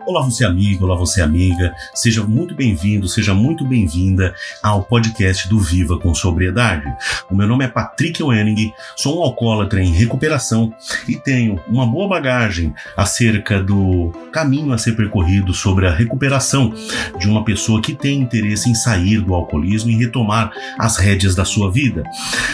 Olá você amigo, olá você amiga, seja muito bem-vindo, seja muito bem-vinda ao podcast do Viva com Sobriedade. O meu nome é Patrick Wenning, sou um alcoólatra em recuperação e tenho uma boa bagagem acerca do caminho a ser percorrido sobre a recuperação de uma pessoa que tem interesse em sair do alcoolismo e retomar as rédeas da sua vida.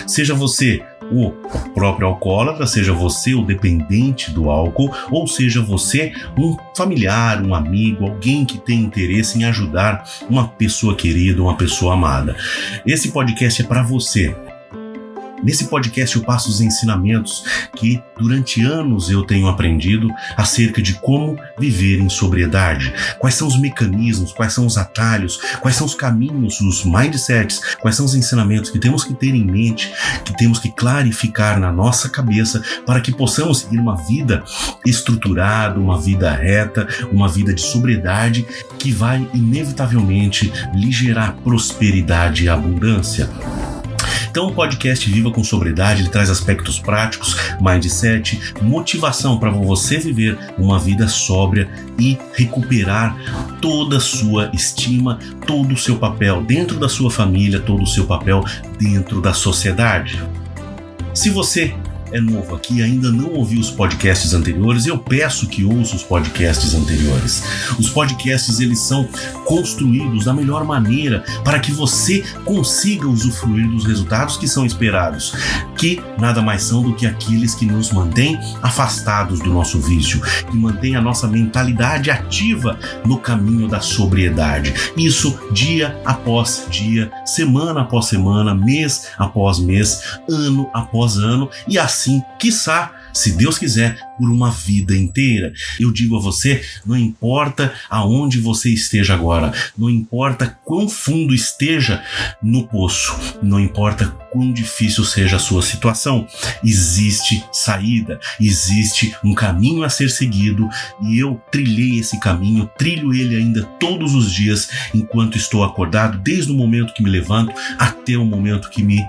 Seja você o próprio alcoólatra, seja você o dependente do álcool, ou seja você um familiar, um amigo, alguém que tem interesse em ajudar uma pessoa querida, uma pessoa amada. Esse podcast é para você. Nesse podcast eu passo os ensinamentos que durante anos eu tenho aprendido acerca de como viver em sobriedade. Quais são os mecanismos, quais são os atalhos, quais são os caminhos, os mindsets, quais são os ensinamentos que temos que ter em mente, que temos que clarificar na nossa cabeça para que possamos seguir uma vida estruturada, uma vida reta, uma vida de sobriedade que vai inevitavelmente lhe gerar prosperidade e abundância. Então o podcast Viva com Sobriedade, ele traz aspectos práticos, mindset, motivação para você viver uma vida sóbria e recuperar toda a sua estima, todo o seu papel dentro da sua família, todo o seu papel dentro da sociedade. Se você é novo aqui e ainda não ouviu os podcasts anteriores, eu peço que ouça os podcasts anteriores. Os podcasts, eles são construídos da melhor maneira para que você consiga usufruir dos resultados que são esperados, que nada mais são do que aqueles que nos mantêm afastados do nosso vício, que mantêm a nossa mentalidade ativa no caminho da sobriedade. Isso dia após dia, semana após semana, mês após mês, ano após ano e assim, quiçá, se Deus quiser, por uma vida inteira. Eu digo a você, não importa aonde você esteja agora, não importa quão fundo esteja no poço, não importa quão difícil seja a sua situação, existe saída, existe um caminho a ser seguido e eu trilhei esse caminho, trilho ele ainda todos os dias enquanto estou acordado, desde o momento que me levanto até o momento que me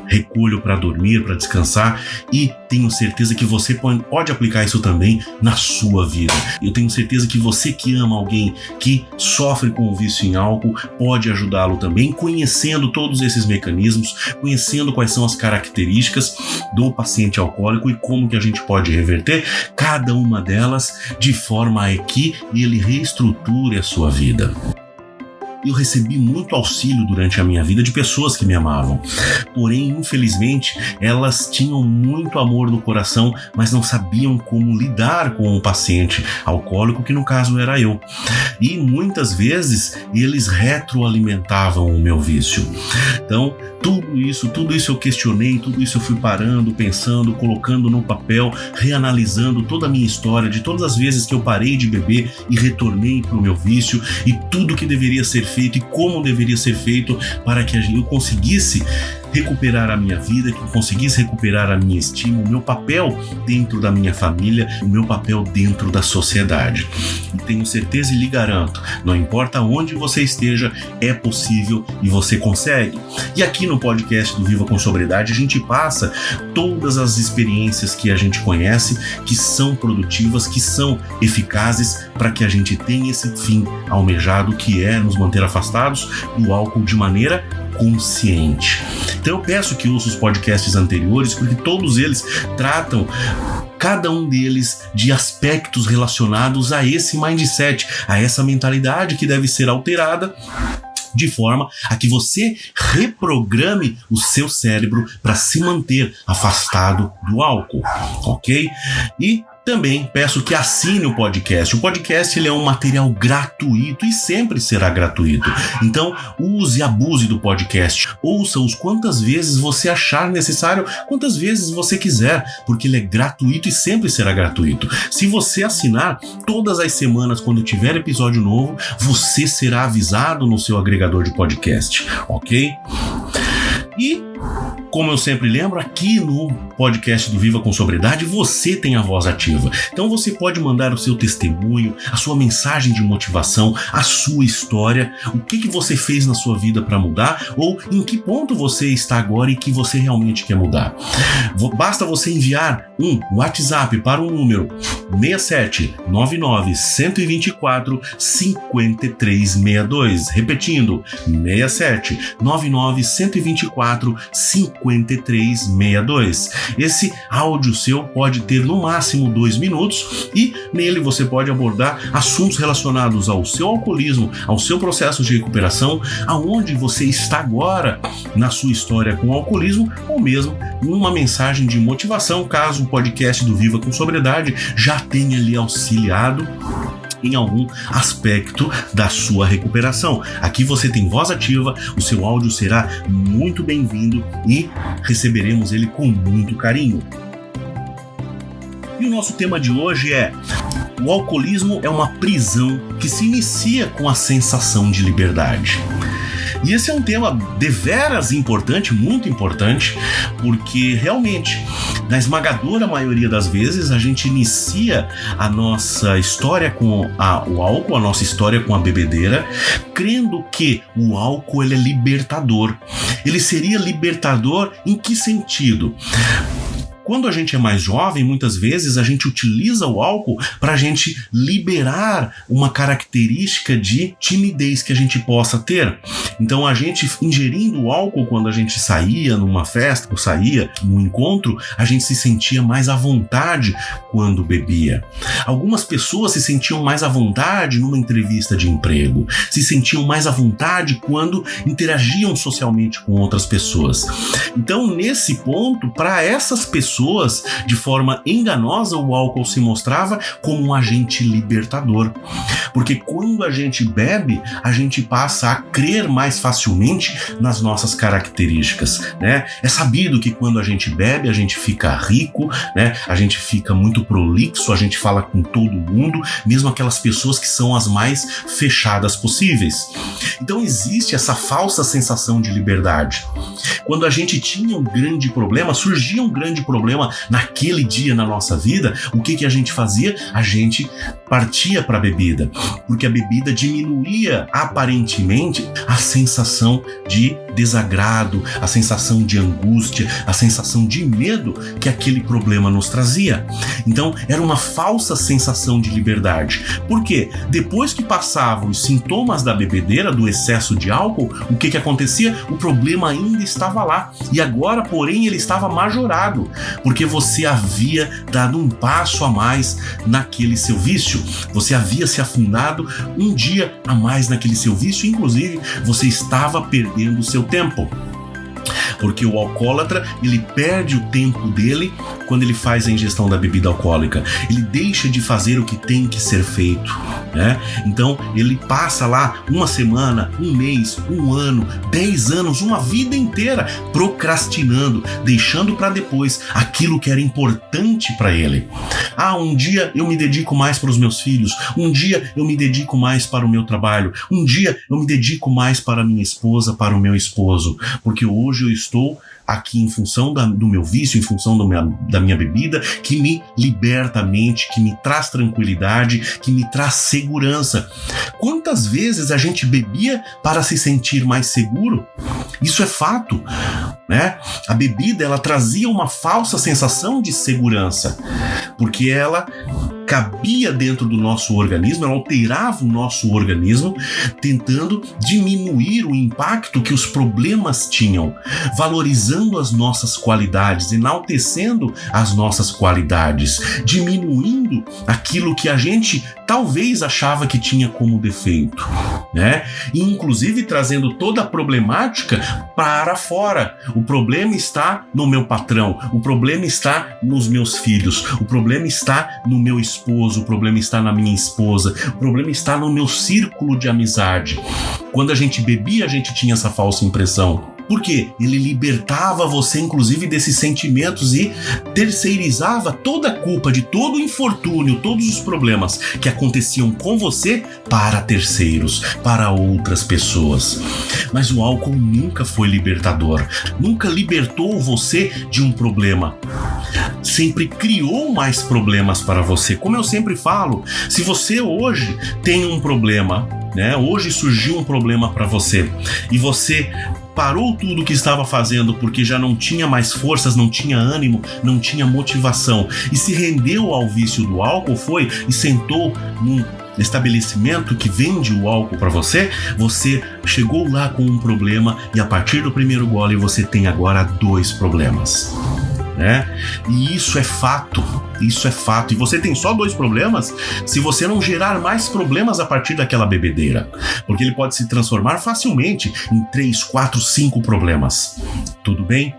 recolho para dormir, para descansar, e tenho certeza que você pode aplicar isso também na sua vida. Eu tenho certeza que você que ama alguém que sofre com o vício em álcool pode ajudá-lo também, conhecendo todos esses mecanismos, conhecendo quais são as características do paciente alcoólico e como que a gente pode reverter cada uma delas de forma a que ele reestruture a sua vida. Eu recebi muito auxílio durante a minha vida de pessoas que me amavam. Porém, infelizmente, elas tinham muito amor no coração, mas não sabiam como lidar com o paciente alcoólico, que no caso era eu. E muitas vezes eles retroalimentavam o meu vício. Então, tudo isso eu questionei, tudo isso eu fui parando, pensando, colocando no papel, reanalisando toda a minha história, de todas as vezes que eu parei de beber e retornei para o meu vício, e tudo que deveria ser feito e como deveria ser feito para que eu conseguisse recuperar a minha vida, que eu conseguisse recuperar a minha estima, o meu papel dentro da minha família, o meu papel dentro da sociedade. E tenho certeza e lhe garanto, não importa onde você esteja, é possível e você consegue. E aqui no podcast do Viva com Sobriedade a gente passa todas as experiências que a gente conhece, que são produtivas, que são eficazes para que a gente tenha esse fim almejado, que é nos manter afastados do álcool de maneira consciente. Então eu peço que ouça os podcasts anteriores, porque todos eles tratam, cada um deles, de aspectos relacionados a esse mindset, a essa mentalidade que deve ser alterada de forma a que você reprograme o seu cérebro para se manter afastado do álcool, ok? E também peço que assine o podcast. O podcast, ele é um material gratuito e sempre será gratuito. Então, use e abuse do podcast. Ouça-os quantas vezes você achar necessário, quantas vezes você quiser, porque ele é gratuito e sempre será gratuito. Se você assinar, todas as semanas, quando tiver episódio novo, você será avisado no seu agregador de podcast, ok? E como eu sempre lembro, aqui no podcast do Viva com Sobriedade, você tem a voz ativa. Então você pode mandar o seu testemunho, a sua mensagem de motivação, a sua história, o que você fez na sua vida para mudar ou em que ponto você está agora e que você realmente quer mudar. Basta você enviar um WhatsApp para o número 6799-124-5362. Repetindo, 6799-124-5362. Esse áudio seu pode ter no máximo 2 minutos e nele você pode abordar assuntos relacionados ao seu alcoolismo, ao seu processo de recuperação, aonde você está agora na sua história com o alcoolismo, ou mesmo uma mensagem de motivação, caso o podcast do Viva com Sobriedade já tenha lhe auxiliado em algum aspecto da sua recuperação. Aqui você tem voz ativa, o seu áudio será muito bem-vindo e receberemos ele com muito carinho. E o nosso tema de hoje é: o alcoolismo é uma prisão que se inicia com a sensação de liberdade. E esse é um tema deveras importante, muito importante, porque realmente, na esmagadora maioria das vezes, a gente inicia a nossa história com o álcool, a nossa história com a bebedeira, crendo que o álcool ele é libertador. Ele seria libertador em que sentido? Quando a gente é mais jovem, muitas vezes a gente utiliza o álcool para a gente liberar uma característica de timidez que a gente possa ter. Então a gente ingerindo o álcool quando a gente saía numa festa ou saía num encontro, a gente se sentia mais à vontade quando bebia. Algumas pessoas se sentiam mais à vontade numa entrevista de emprego, se sentiam mais à vontade quando interagiam socialmente com outras pessoas. Então nesse ponto, para essas pessoas, de forma enganosa, o álcool se mostrava como um agente libertador. Porque quando a gente bebe, a gente passa a crer mais facilmente nas nossas características, né? É sabido que quando a gente bebe, a gente fica rico, né? A gente fica muito prolixo, a gente fala com todo mundo, mesmo aquelas pessoas que são as mais fechadas possíveis. Então existe essa falsa sensação de liberdade. Quando a gente tinha um grande problema, surgia um grande problema naquele dia na nossa vida, o que a gente fazia? A gente partia para a bebida, porque a bebida diminuía aparentemente a sensação de desagrado, a sensação de angústia, a sensação de medo que aquele problema nos trazia. Então era uma falsa sensação de liberdade. Por quê? Depois que passavam os sintomas da bebedeira, do excesso de álcool, o que acontecia? O problema ainda estava lá e agora, porém, ele estava majorado, porque você havia dado um passo a mais naquele seu vício, você havia se afundado um dia a mais naquele seu vício, inclusive você estava perdendo o seu tempo. Porque o alcoólatra, ele perde o tempo dele quando ele faz a ingestão da bebida alcoólica. Ele deixa de fazer o que tem que ser feito, né? Então, ele passa lá uma semana, um mês, um ano, 10 anos, uma vida inteira procrastinando, deixando para depois aquilo que era importante para ele. Um dia eu me dedico mais para os meus filhos, um dia eu me dedico mais para o meu trabalho, um dia eu me dedico mais para a minha esposa, para o meu esposo, porque hoje eu estou aqui em função do meu vício, em função da minha bebida, que me liberta a mente, que me traz tranquilidade, que me traz segurança. Quantas vezes a gente bebia para se sentir mais seguro? Isso é fato, né? A bebida, ela trazia uma falsa sensação de segurança, porque ela cabia dentro do nosso organismo, ela alterava o nosso organismo, tentando diminuir o impacto que os problemas tinham, valorizando as nossas qualidades, enaltecendo as nossas qualidades, diminuindo aquilo que a gente talvez achava que tinha como defeito, né? E inclusive trazendo toda a problemática para fora. O problema está no meu patrão, o problema está nos meus filhos, o problema está no meu esposo, o problema está na minha esposa, o problema está no meu círculo de amizade. Quando a gente bebia, a gente tinha essa falsa impressão. Por quê? Ele libertava você, inclusive, desses sentimentos e terceirizava toda a culpa de todo o infortúnio, todos os problemas que aconteciam com você para terceiros, para outras pessoas. Mas o álcool nunca foi libertador, nunca libertou você de um problema. Sempre criou mais problemas para você. Como eu sempre falo, se você hoje tem um problema, né? Hoje surgiu um problema para você e você parou tudo o que estava fazendo porque já não tinha mais forças, não tinha ânimo, não tinha motivação e se rendeu ao vício do álcool, foi e sentou num estabelecimento que vende o álcool para você, você chegou lá com um problema e a partir do primeiro gole você tem agora 2 problemas. Né? E isso é fato, e você tem só 2 problemas se você não gerar mais problemas a partir daquela bebedeira, porque ele pode se transformar facilmente em 3, 4, 5 problemas, tudo bem?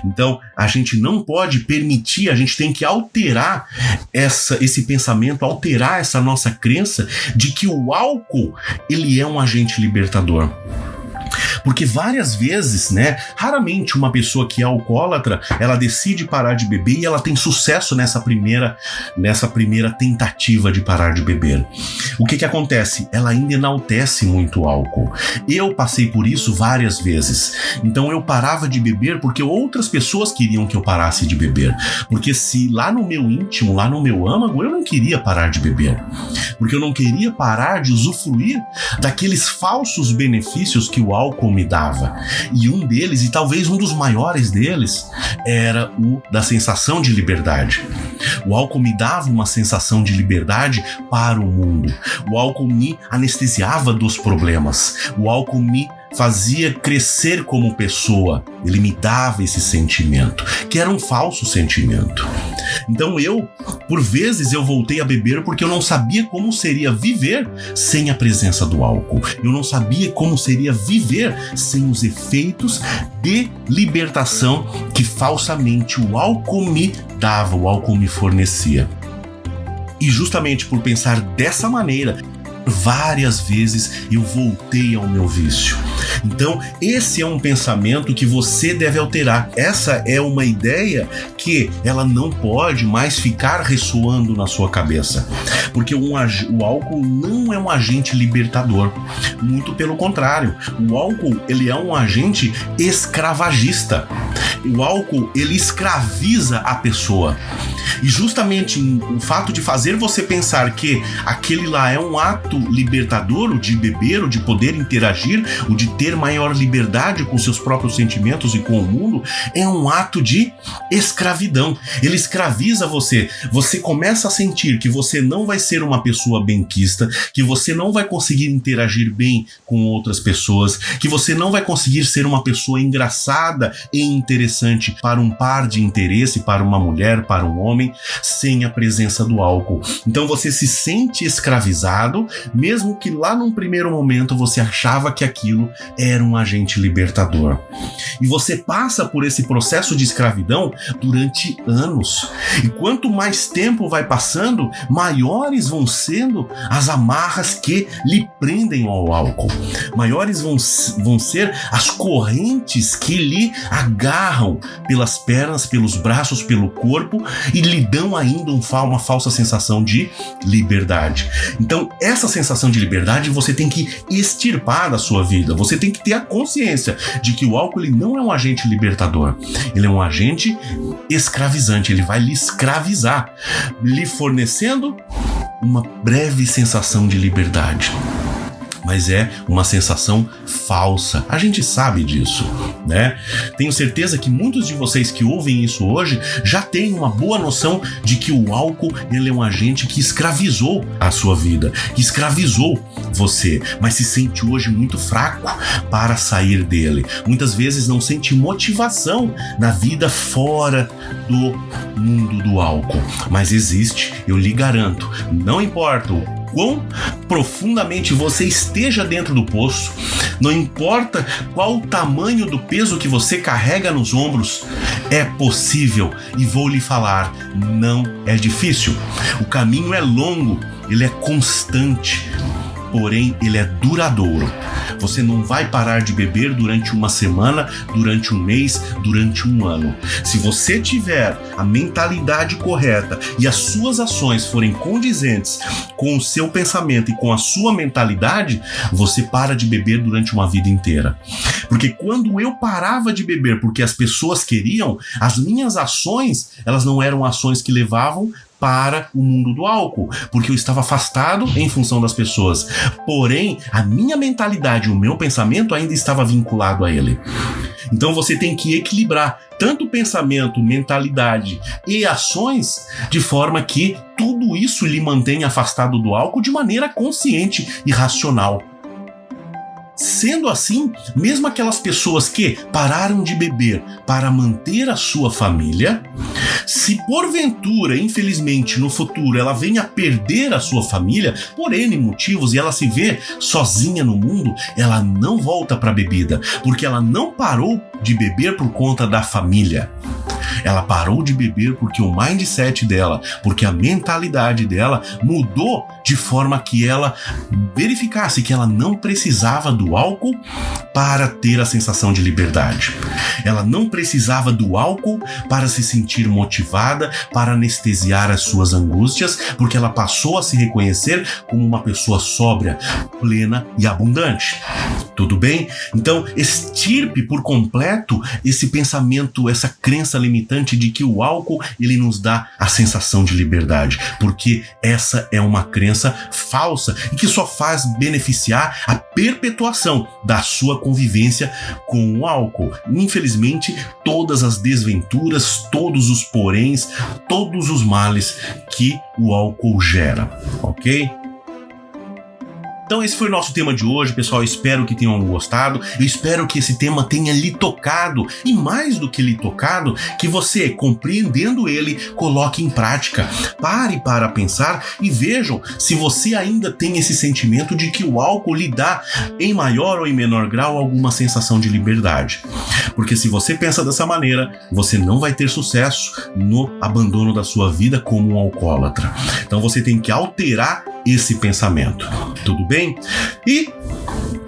Então a gente não pode permitir, a gente tem que alterar esse pensamento, alterar essa nossa crença de que o álcool ele é um agente libertador. Porque várias vezes, né, raramente uma pessoa que é alcoólatra, ela decide parar de beber e ela tem sucesso nessa primeira tentativa de parar de beber. O que acontece? Ela ainda enaltece muito o álcool. Eu passei por isso várias vezes. Então eu parava de beber porque outras pessoas queriam que eu parasse de beber. Porque se lá no meu íntimo, lá no meu âmago, eu não queria parar de beber. Porque eu não queria parar de usufruir daqueles falsos benefícios que o álcool me dava. E um deles, e talvez um dos maiores deles, era o da sensação de liberdade. O álcool me dava uma sensação de liberdade para o mundo. O álcool me anestesiava dos problemas. O álcool me fazia crescer como pessoa. Ele me dava esse sentimento, que era um falso sentimento. Então por vezes eu voltei a beber porque eu não sabia como seria viver sem a presença do álcool. Eu não sabia como seria viver sem os efeitos de libertação que falsamente o álcool me dava, o álcool me fornecia. E justamente por pensar dessa maneira, várias vezes eu voltei ao meu vício. Então, esse é um pensamento que você deve alterar. Essa é uma ideia que ela não pode mais ficar ressoando na sua cabeça. Porque o álcool não é um agente libertador. Muito pelo contrário. O álcool, ele é um agente escravagista. O álcool, ele escraviza a pessoa. E justamente o fato de fazer você pensar que aquele lá é um ato libertador, o de beber, o de poder interagir, o de ter maior liberdade com seus próprios sentimentos e com o mundo, é um ato de escravidão. Ele escraviza você. Você começa a sentir que você não vai ser uma pessoa benquista, que você não vai conseguir interagir bem com outras pessoas, que você não vai conseguir ser uma pessoa engraçada e interessante para um par de interesse, para uma mulher, para um homem, sem a presença do álcool. Então você se sente escravizado, mesmo que lá num primeiro momento você achava que aquilo era um agente libertador. E você passa por esse processo de escravidão durante anos. E quanto mais tempo vai passando, maiores vão sendo as amarras que lhe prendem ao álcool. Maiores vão ser as correntes que lhe agarram pelas pernas, pelos braços, pelo corpo e lhe dão ainda uma falsa sensação de liberdade. Então, essa sensação de liberdade você tem que extirpar da sua vida. Você tem que ter a consciência de que o álcool ele não é um agente libertador. Ele é um agente escravizante. Ele vai lhe escravizar, lhe fornecendo uma breve sensação de liberdade. Mas é uma sensação falsa. A gente sabe disso, né? Tenho certeza que muitos de vocês que ouvem isso hoje já têm uma boa noção de que o álcool ele é um agente que escravizou a sua vida, que escravizou você, mas se sente hoje muito fraco para sair dele. Muitas vezes não sente motivação na vida fora do mundo do álcool. Mas existe, eu lhe garanto, não importa o quão profundamente você esteja dentro do poço, não importa qual o tamanho do peso que você carrega nos ombros, é possível e vou lhe falar, não é difícil. O caminho é longo, ele é constante. porém ele é duradouro. Você não vai parar de beber durante uma semana, durante um mês, durante um ano. Se você tiver a mentalidade correta e as suas ações forem condizentes com o seu pensamento e com a sua mentalidade, você para de beber durante uma vida inteira. Porque quando eu parava de beber porque as pessoas queriam, as minhas ações, elas não eram ações que levavam para o mundo do álcool, porque eu estava afastado em função das pessoas. Porém, a minha mentalidade, o meu pensamento ainda estava vinculado a ele. Então você tem que equilibrar tanto pensamento, mentalidade e ações de forma que tudo isso lhe mantenha afastado do álcool de maneira consciente e racional. Sendo assim, mesmo aquelas pessoas que pararam de beber para manter a sua família, se porventura, infelizmente, no futuro ela venha a perder a sua família por N motivos e ela se vê sozinha no mundo, ela não volta para a bebida, porque ela não parou de beber por conta da família. Ela parou de beber porque o mindset dela, porque a mentalidade dela mudou de forma que ela verificasse que ela não precisava do álcool para ter a sensação de liberdade. Ela não precisava do álcool para se sentir motivada, para anestesiar as suas angústias, porque ela passou a se reconhecer como uma pessoa sóbria, plena e abundante. Tudo bem? Então, extirpe por completo esse pensamento, essa crença limitante de que o álcool ele nos dá a sensação de liberdade, porque essa é uma crença falsa e que só faz beneficiar a perpetuação da sua convivência com o álcool. Infelizmente, todas as desventuras, todos os poréns, todos os males que o álcool gera, ok? Então esse foi o nosso tema de hoje, pessoal. Eu espero que tenham gostado. Eu espero que esse tema tenha lhe tocado. E mais do que lhe tocado, que você, compreendendo ele, coloque em prática. Pare para pensar e vejam se você ainda tem esse sentimento de que o álcool lhe dá, em maior ou em menor grau, alguma sensação de liberdade. Porque se você pensa dessa maneira, você não vai ter sucesso no abandono da sua vida como um alcoólatra. Então você tem que alterar esse pensamento. Tudo bem? E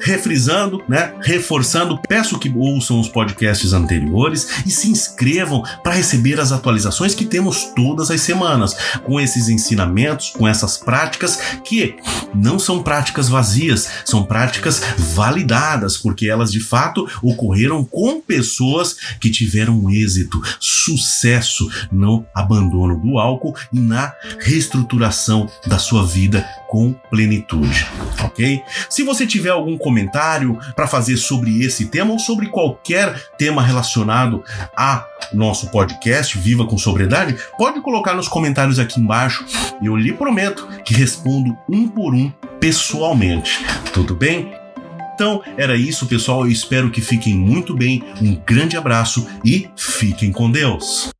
refrisando, reforçando, peço que ouçam os podcasts anteriores e se inscrevam para receber as atualizações que temos todas as semanas, com esses ensinamentos, com essas práticas que não são práticas vazias, são práticas validadas, porque elas de fato ocorreram com pessoas que tiveram êxito, sucesso no abandono do álcool e na reestruturação da sua vida com plenitude, ok? Se você tiver algum comentário para fazer sobre esse tema ou sobre qualquer tema relacionado a nosso podcast Viva com Sobriedade, pode colocar nos comentários aqui embaixo e eu lhe prometo que respondo um por um pessoalmente, tudo bem? Então era isso, pessoal, eu espero que fiquem muito bem, um grande abraço e fiquem com Deus!